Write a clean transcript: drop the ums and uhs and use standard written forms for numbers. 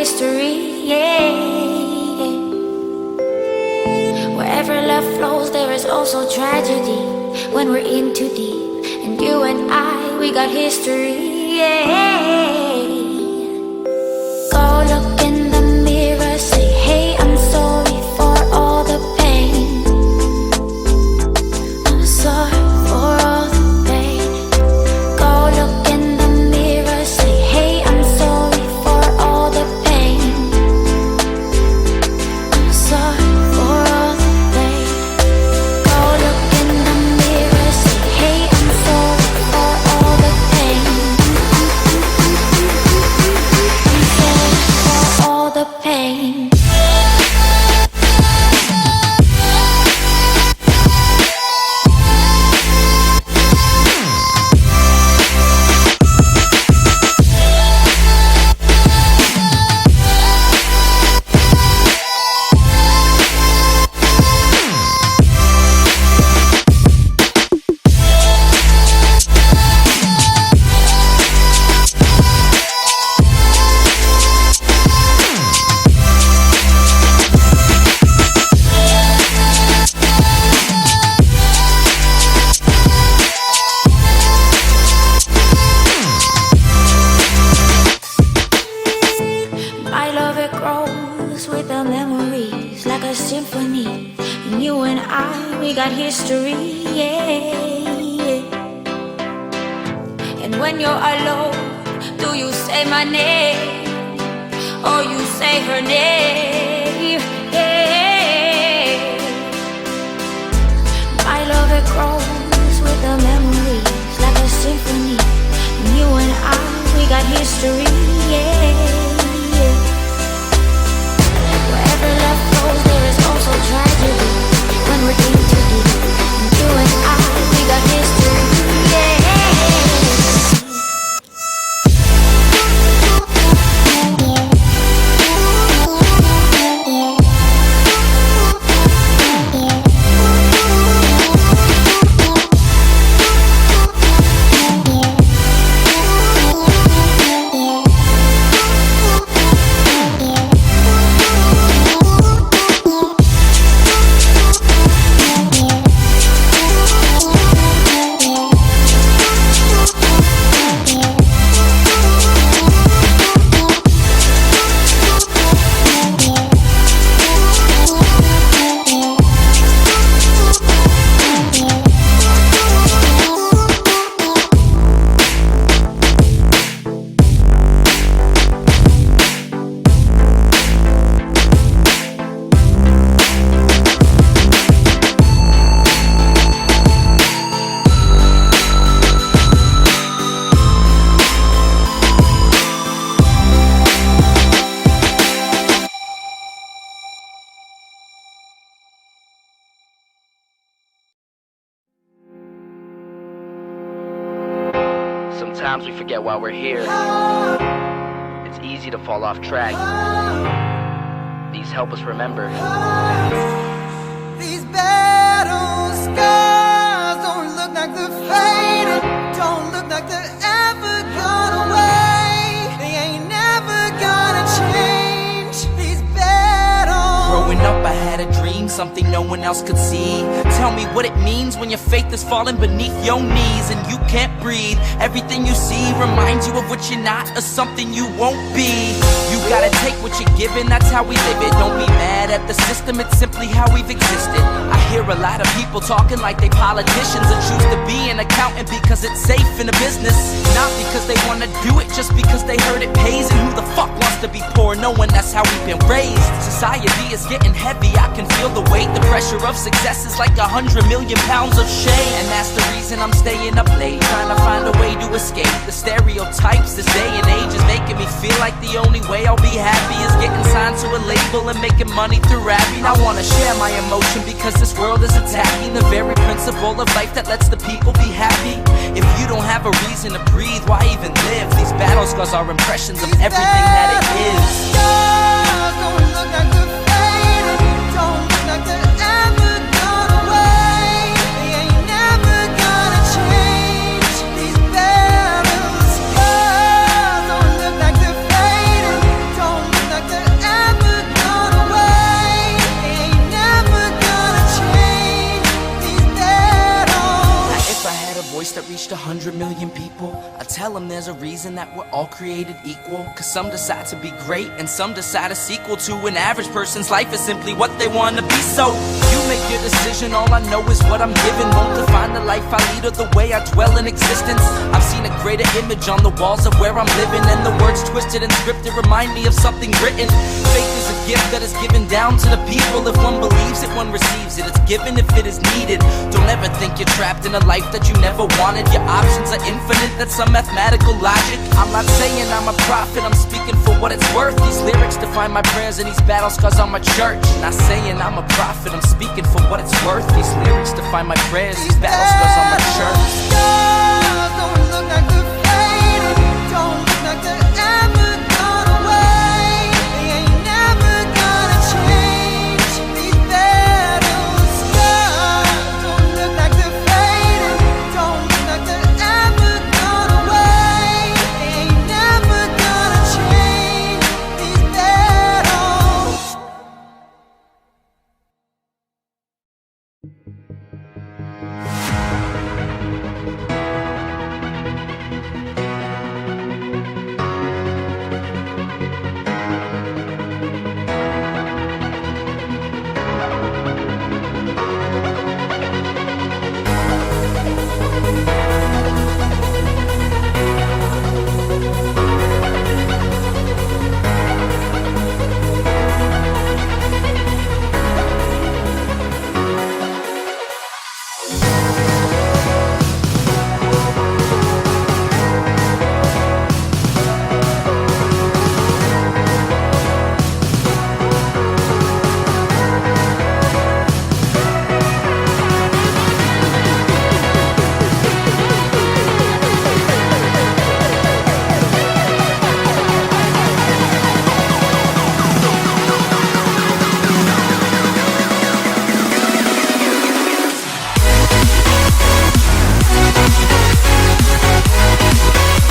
history, yeah. Wherever love flows, there is also tragedy when we're in too deep. And you and I, we got history, yeah. Go look in the mirror, say, hey, I'm sorry for all the pain. I'm sorry for all the pain. Go look in the mirror, say, hey, I'm sorry for all the pain. I'm sorry for all the pain. Go look in the mirror, say, hey, I'm sorry for all the pain. I'm sorry for all the pain. My love, it grows with the memories like a symphony. And you and I, we got history, yeah. And when you're alone, do you say my name or you say her name? Yeah. My love, it grows with the memories like a symphony. And you and I, we got history, yeah. Wherever love flows, there is also tragedy when we're in too deep. And you and I, we got history, yeah. Sometimes we forget why we're here. It's easy to fall off track. These help us remember. These battle scars don't look like they're faded, don't look like they're ever gone away. They ain't never gonna change. These battles. Growing up I had a dream, something no one else could see. Tell me what it means when your faith is falling beneath your knees and you can't breathe. Everything you see reminds you of what you're not or something you won't be. You gotta take what you're given, that's how we live it. Don't be mad at the system, it's simply how we've existed. I hear a lot of people talking like they politicians and choose to be an accountant because it's safe in the business. Not because they wanna do it, just because they heard it pays. And who the fuck wants to be poor knowing that's how we've been raised? Society is getting heavy, I can feel the weight. The pressure of success is like 100 million pounds of shame. And that's the reason I'm staying up late, trying to find a way to escape the stereotypes this day and age is making me feel like the only way I'll be happy is getting signed to a label and making money through rapping. I wanna share my emotion because this world is attacking the very principle of life that lets the people be happy. If you don't have a reason to breathe, why even live? These battle scars are impressions of everything that it is. Don't look like they're faded, don't look like they're ever gone away. They ain't never gonna change. These battle scars don't look like they're faded, don't look like tell them there's a reason that we're all created equal. Cause some decide to be great and some decide a sequel to an average person's life is simply what they want to be. So you make your decision, all I know is what I'm given. Won't define the life I lead or the way I dwell in existence. I've seen a greater image on the walls of where I'm living, and the words twisted and scripted remind me of something written. Faith is a gift that is given down to the people. If one believes it, one receives it. It's given if it is needed. Don't ever think you're trapped in a life that you never wanted. Your options are infinite, that's some mathematical logic. I'm not saying I'm a prophet, I'm speaking for what it's worth. These lyrics define my prayers and these battle scars on my church. Not saying I'm a prophet, I'm speaking for what it's worth. These lyrics define my prayers, these battle scars on my church.